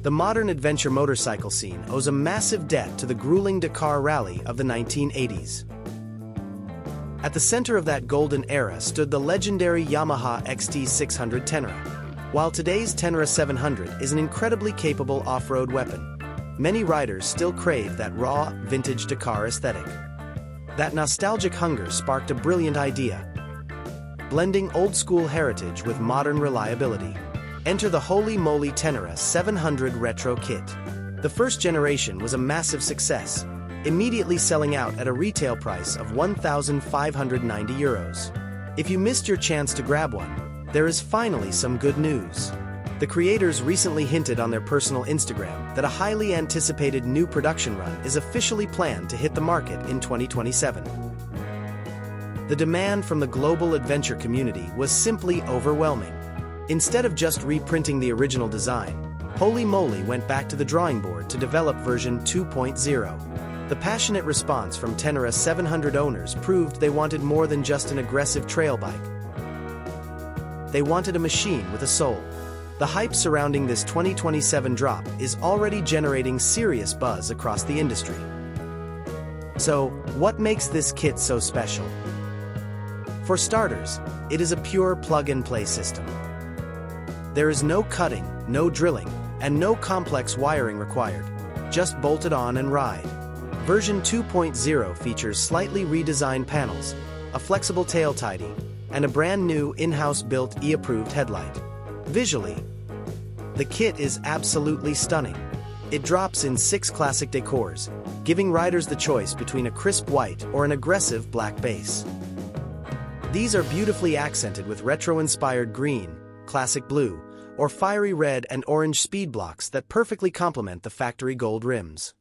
The modern adventure motorcycle scene owes a massive debt to the grueling Dakar Rally of the 1980s. At the center of that golden era stood the legendary Yamaha XT 600 Ténéré. While today's Ténéré 700 is an incredibly capable off-road weapon, many riders still crave that raw, vintage Dakar aesthetic. That nostalgic hunger sparked a brilliant idea: blending old-school heritage with modern reliability. Enter the Holy Moly Ténéré 700 Retro Kit. The first generation was a massive success, immediately selling out at a retail price of €1,590. If you missed your chance to grab one, there is finally some good news. The creators recently hinted on their personal Instagram that a highly anticipated new production run is officially planned to hit the market in 2027. The demand from the global adventure community was simply overwhelming. Instead of just reprinting the original design, Holy Moly went back to the drawing board to develop version 2.0. The passionate response from Ténéré 700 owners proved they wanted more than just an aggressive trail bike. They wanted a machine with a soul. The hype surrounding this 2027 drop is already generating serious buzz across the industry. So, what makes this kit so special? For starters, it is a pure plug-and-play system. There is no cutting, no drilling, and no complex wiring required. Just bolt it on and ride. Version 2.0 features slightly redesigned panels, a flexible tail tidy, and a brand new in-house built E-approved headlight. Visually, the kit is absolutely stunning. It drops in 6 classic decors, giving riders the choice between a crisp white or an aggressive black base. These are beautifully accented with retro-inspired green, classic blue, or fiery red and orange speed blocks that perfectly complement the factory gold rims.